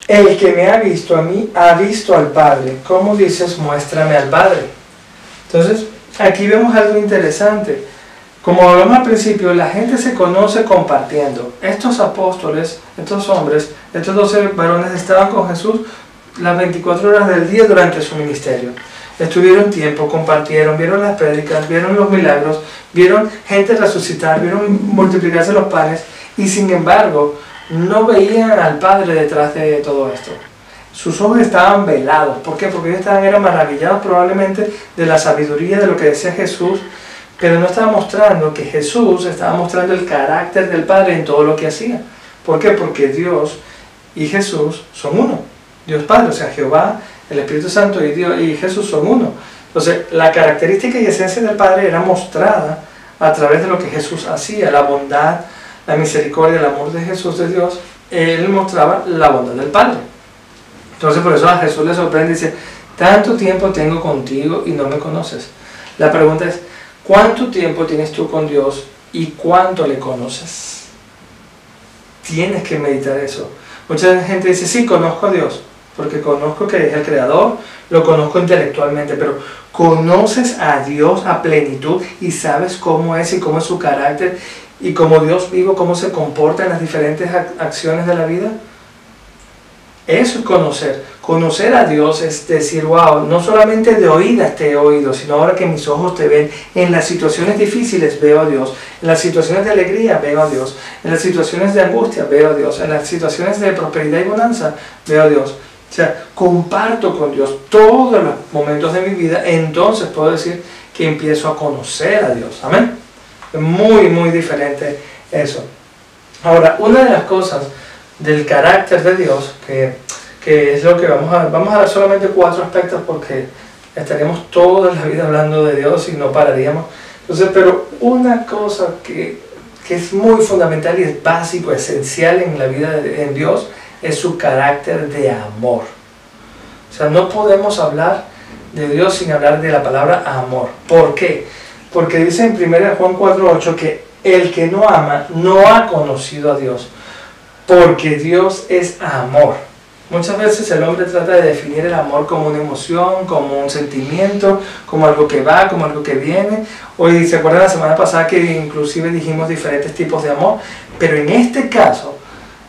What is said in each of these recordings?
el que me ha visto a mí, ha visto al Padre. ¿Cómo dices, muéstrame al Padre? Entonces, aquí vemos algo interesante. Como hablamos al principio, la gente se conoce compartiendo. Estos apóstoles, estos hombres, estos 12 varones estaban con Jesús las 24 horas del día durante su ministerio. Estuvieron tiempo, compartieron, vieron las prédicas, vieron los milagros, vieron gente resucitar, vieron multiplicarse los panes, y sin embargo no veían al Padre detrás de todo esto. Sus ojos estaban velados. ¿Por qué? Porque ellos eran maravillados probablemente de la sabiduría de lo que decía Jesús, pero no estaba mostrando que Jesús estaba mostrando el carácter del Padre en todo lo que hacía. ¿Por qué? Porque Dios y Jesús son uno. Dios Padre, o sea, Jehová, el Espíritu Santo y Dios y Jesús son uno. Entonces, la característica y esencia del Padre era mostrada a través de lo que Jesús hacía, la bondad, la misericordia, el amor de Jesús, de Dios. Él mostraba la bondad del Padre. Entonces, por eso a Jesús le sorprende y dice, tanto tiempo tengo contigo y no me conoces. La pregunta es, ¿cuánto tiempo tienes tú con Dios y cuánto le conoces? Tienes que meditar eso. Mucha gente dice, sí, conozco a Dios, porque conozco que es el Creador, lo conozco intelectualmente, pero ¿conoces a Dios a plenitud y sabes cómo es y cómo es su carácter y cómo Dios vivo, cómo se comporta en las diferentes acciones de la vida? Eso es conocer. Conocer a Dios es decir, wow, no solamente de oídas te he oído, sino ahora que mis ojos te ven. En las situaciones difíciles veo a Dios, en las situaciones de alegría veo a Dios, en las situaciones de angustia veo a Dios, en las situaciones de prosperidad y bonanza veo a Dios. O sea, comparto con Dios todos los momentos de mi vida, entonces puedo decir que empiezo a conocer a Dios. Amén. Es muy, muy diferente eso. Ahora, una de las cosas del carácter de Dios, que es lo que vamos a dar solamente 4 aspectos porque estaríamos toda la vida hablando de Dios y no pararíamos. Entonces, pero una cosa que es muy fundamental y es básico, esencial en la vida en Dios, es su carácter de amor. O sea, no podemos hablar de Dios sin hablar de la palabra amor. ¿Por qué? Porque dice en 1 Juan 4:8 que el que no ama no ha conocido a Dios, porque Dios es amor. Muchas veces el hombre trata de definir el amor como una emoción, como un sentimiento, como algo que va, como algo que viene. Hoy, ¿se acuerdan la semana pasada que inclusive dijimos diferentes tipos de amor? Pero en este caso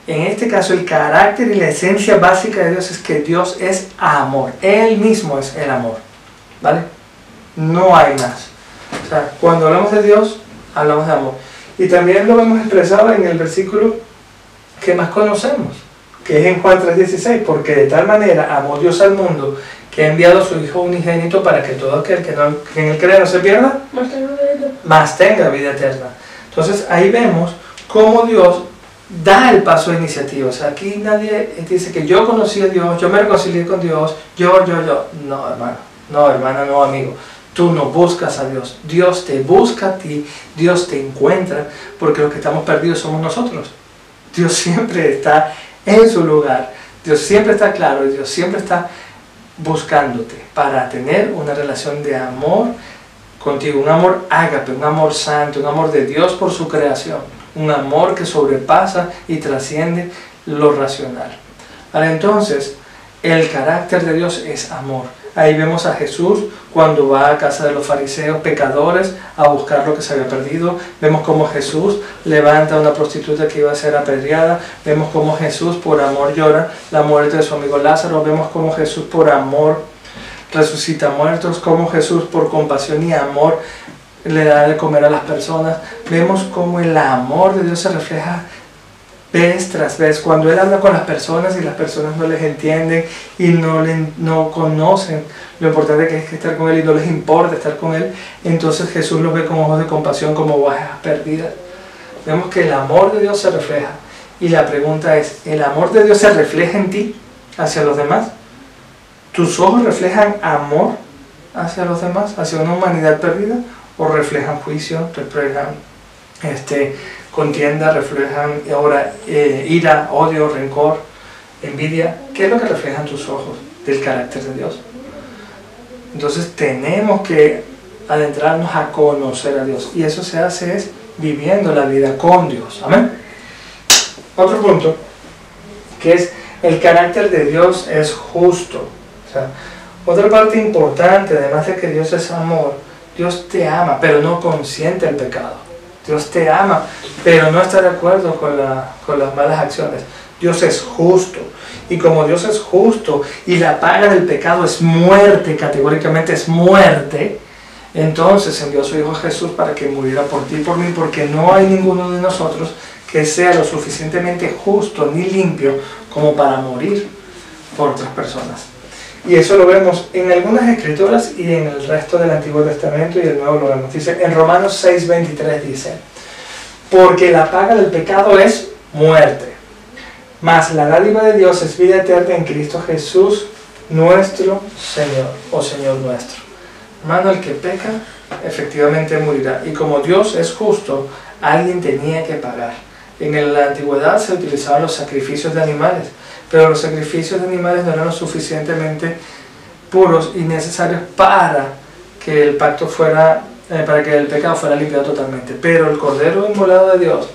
el carácter y la esencia básica de Dios es que Dios es amor. Él mismo es el amor. ¿Vale? No hay más. O sea, cuando hablamos de Dios, hablamos de amor. Y también lo hemos expresado en el versículo que más conocemos, que es en Juan 3:16, porque de tal manera amó Dios al mundo que ha enviado a su Hijo unigénito para que todo aquel que en él cree no se pierda, mas tenga vida eterna. Entonces ahí vemos cómo Dios da el paso de iniciativa. O sea, aquí nadie dice que yo conocí a Dios, yo me reconcilié con Dios, yo. No, hermano, no, hermana, no, amigo. Tú no buscas a Dios, Dios te busca a ti, Dios te encuentra, porque los que estamos perdidos somos nosotros. Dios siempre está en su lugar, Dios siempre está claro, Dios siempre está buscándote para tener una relación de amor contigo, un amor ágape, un amor santo, un amor de Dios por su creación, un amor que sobrepasa y trasciende lo racional. Ahora entonces, el carácter de Dios es amor. Ahí vemos a Jesús cuando va a casa de los fariseos pecadores a buscar lo que se había perdido. Vemos cómo Jesús levanta a una prostituta que iba a ser apedreada. Vemos cómo Jesús por amor llora la muerte de su amigo Lázaro. Vemos cómo Jesús por amor resucita muertos. Cómo Jesús por compasión y amor le da de comer a las personas. Vemos cómo el amor de Dios se refleja vez tras vez, cuando Él habla con las personas y las personas no les entienden y no conocen lo importante que es estar con Él y no les importa estar con Él, entonces Jesús los ve con ojos de compasión como ovejas perdidas. Vemos que el amor de Dios se refleja, y la pregunta es, ¿el amor de Dios se refleja en ti hacia los demás? ¿Tus ojos reflejan amor hacia los demás, hacia una humanidad perdida, o reflejan juicio, reflejan contienda, reflejan ahora ira, odio, rencor, envidia? ¿Qué es lo que reflejan tus ojos del carácter de Dios? Entonces tenemos que adentrarnos a conocer a Dios, y eso se hace es viviendo la vida con Dios. Amén. Otro punto, que es El carácter de Dios es justo. O sea, otra parte importante, además de que Dios es amor, Dios te ama, pero no consiente el pecado. Dios te ama, pero no está de acuerdo con las malas acciones. Dios es justo. Y como Dios es justo y la paga del pecado es muerte, categóricamente es muerte, entonces envió a su Hijo Jesús para que muriera por ti y por mí, porque no hay ninguno de nosotros que sea lo suficientemente justo ni limpio como para morir por otras personas. Y eso lo vemos en algunas escrituras y en el resto del Antiguo Testamento y el Nuevo lo vemos. Dice, en Romanos 6:23 dice, porque la paga del pecado es muerte, mas la dádiva de Dios es vida eterna en Cristo Jesús, nuestro Señor, o Señor nuestro. Hermano, el que peca, efectivamente morirá. Y como Dios es justo, alguien tenía que pagar. En la antigüedad se utilizaban los sacrificios de animales, pero los sacrificios de animales no eran lo suficientemente puros y necesarios para que el pacto fuera, para que el pecado fuera limpiado totalmente. Pero el Cordero inmolado de Dios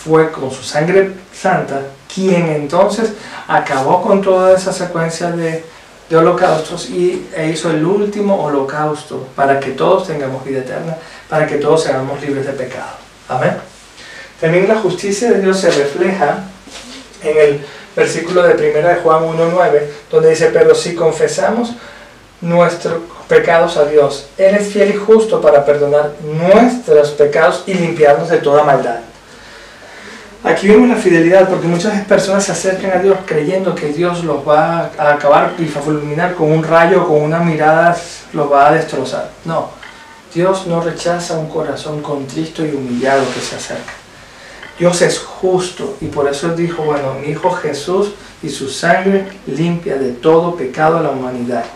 fue con su sangre santa quien entonces acabó con toda esa secuencia de holocaustos e hizo el último holocausto para que todos tengamos vida eterna, para que todos seamos libres de pecado. Amén. También la justicia de Dios se refleja en el versículo de 1 de Juan 1:9, donde dice, pero si confesamos nuestros pecados a Dios, Él es fiel y justo para perdonar nuestros pecados y limpiarnos de toda maldad. Aquí vemos la fidelidad, porque muchas personas se acercan a Dios creyendo que Dios los va a acabar y fulminar con un rayo, con una mirada, los va a destrozar. No, Dios no rechaza un corazón contrito y humillado que se acerca. Dios es justo y por eso dijo, bueno, mi Hijo Jesús y su sangre limpia de todo pecado a la humanidad.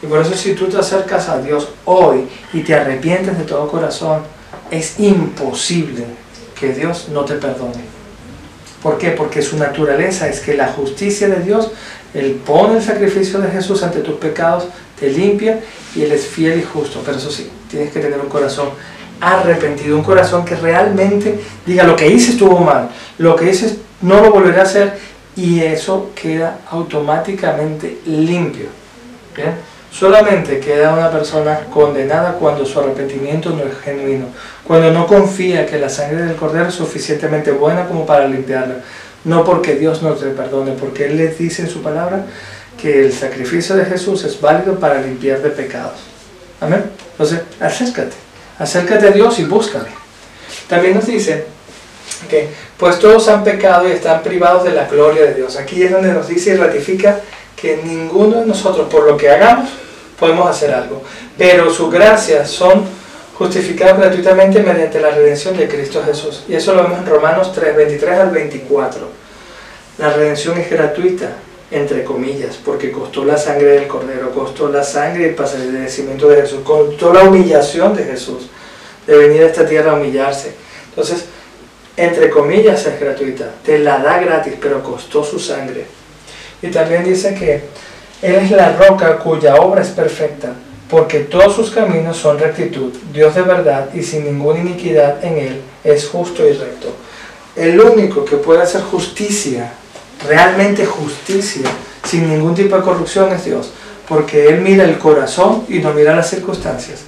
Y por eso si tú te acercas a Dios hoy y te arrepientes de todo corazón, es imposible que Dios no te perdone. ¿Por qué? Porque su naturaleza es que la justicia de Dios, Él pone el sacrificio de Jesús ante tus pecados, te limpia y Él es fiel y justo. Pero eso sí, tienes que tener un corazón arrepentido, un corazón que realmente diga, lo que hice estuvo mal, lo que hice no lo volveré a hacer, y eso queda automáticamente limpio. ¿Bien? Solamente queda una persona condenada cuando su arrepentimiento no es genuino, cuando no confía que la sangre del Cordero es suficientemente buena como para limpiarla, no porque Dios no te perdone, porque Él les dice en su palabra que el sacrificio de Jesús es válido para limpiar de pecados. Amén. Entonces, acércate a Dios y búscale. También nos dice que pues todos han pecado y están privados de la gloria de Dios. Aquí es donde nos dice y ratifica que ninguno de nosotros, por lo que hagamos, podemos hacer algo. Pero sus gracias son justificadas gratuitamente mediante la redención de Cristo Jesús. Y eso lo vemos en Romanos 3, 23 al 24. La redención es gratuita, entre comillas, porque costó la sangre del Cordero, costó la sangre y el padecimiento de Jesús, costó la humillación de Jesús, de venir a esta tierra a humillarse. Entonces, entre comillas es gratuita, te la da gratis, pero costó su sangre. Y también dice que Él es la roca cuya obra es perfecta, porque todos sus caminos son rectitud, Dios de verdad y sin ninguna iniquidad en Él, es justo y recto. El único que puede hacer justicia, realmente justicia, sin ningún tipo de corrupción es Dios, porque Él mira el corazón y no mira las circunstancias.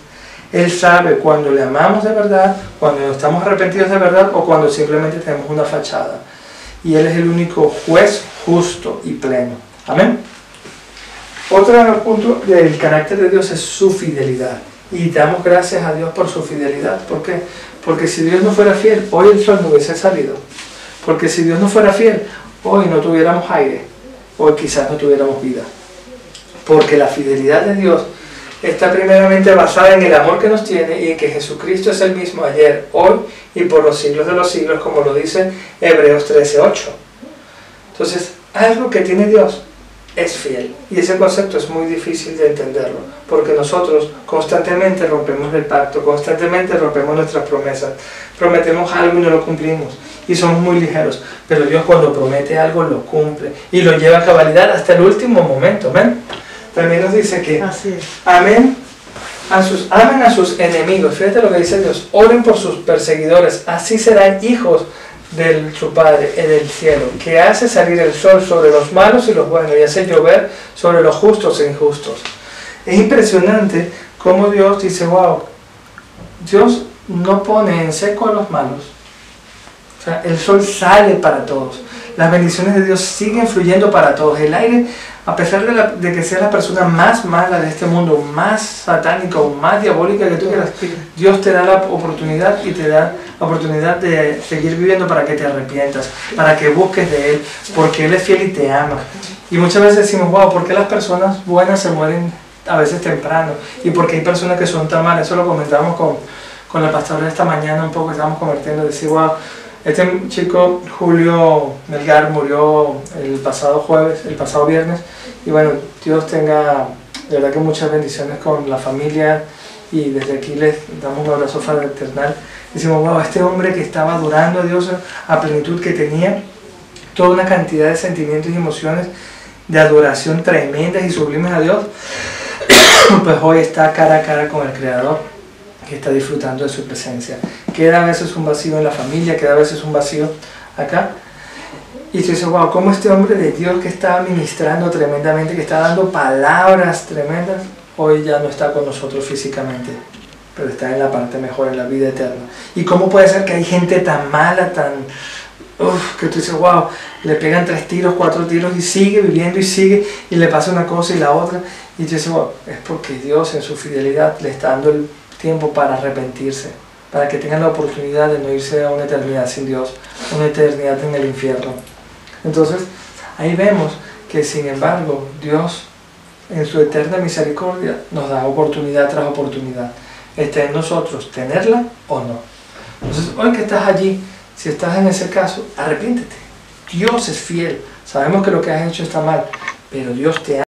Él sabe cuando le amamos de verdad, cuando estamos arrepentidos de verdad o cuando simplemente tenemos una fachada. Y Él es el único juez justo y pleno. Amén. Otro punto del carácter de Dios es su fidelidad. Y damos gracias a Dios por su fidelidad. ¿Por qué? Porque si Dios no fuera fiel, hoy el sol no hubiese salido. Porque si Dios no fuera fiel, hoy no tuviéramos aire. Hoy quizás no tuviéramos vida. Porque la fidelidad de Dios está primeramente basada en el amor que nos tiene y en que Jesucristo es el mismo ayer, hoy y por los siglos de los siglos, como lo dice Hebreos 13:8. Entonces, algo que tiene Dios es fiel. Y ese concepto es muy difícil de entenderlo, porque nosotros constantemente rompemos el pacto, constantemente rompemos nuestras promesas, prometemos algo y no lo cumplimos, y somos muy ligeros. Pero Dios cuando promete algo lo cumple, y lo lleva a cabalidad hasta el último momento. ¿Amén? También nos dice que amen a sus enemigos. Fíjate lo que dice Dios. Oren por sus perseguidores. Así serán hijos de su Padre en el cielo, que hace salir el sol sobre los malos y los buenos y hace llover sobre los justos e injustos. Es impresionante cómo Dios dice, wow, Dios no pone en seco a los malos. O sea, el sol sale para todos. Las bendiciones de Dios siguen fluyendo para todos. El aire, a pesar de que sea la persona más mala de este mundo, más satánica o más diabólica que tú quieras, Dios te da la oportunidad y te da la oportunidad de seguir viviendo para que te arrepientas, para que busques de Él, porque Él es fiel y te ama. Y muchas veces decimos, wow, ¿por qué las personas buenas se mueren a veces temprano? Y porque hay personas que son tan malas. Eso lo comentamos con la pastora esta mañana un poco, estábamos convirtiendo, decir, wow, este chico Julio Melgar murió el pasado viernes, y bueno, Dios tenga de verdad que muchas bendiciones con la familia, y desde aquí les damos un abrazo fraternal. Decimos, wow, este hombre que estaba adorando a Dios a plenitud, que tenía toda una cantidad de sentimientos y emociones de adoración tremendas y sublimes a Dios, pues hoy está cara a cara con el Creador, que está disfrutando de su presencia. Queda a veces un vacío en la familia, queda a veces un vacío acá. Y tú dices, wow, cómo este hombre de Dios que estaba ministrando tremendamente, que está dando palabras tremendas, hoy ya no está con nosotros físicamente, pero está en la parte mejor, en la vida eterna. Y cómo puede ser que hay gente tan mala, que tú dices, wow, le pegan 3 tiros, 4 tiros y sigue viviendo y sigue, y le pasa una cosa y la otra, y tú dices, wow, es porque Dios en su fidelidad le está dando el tiempo para arrepentirse, para que tengan la oportunidad de no irse a una eternidad sin Dios, una eternidad en el infierno. Entonces, ahí vemos que sin embargo, Dios en su eterna misericordia nos da oportunidad tras oportunidad. Está en nosotros tenerla o no. Entonces, hoy que estás allí, si estás en ese caso, arrepiéntete. Dios es fiel. Sabemos que lo que has hecho está mal, pero Dios te ama.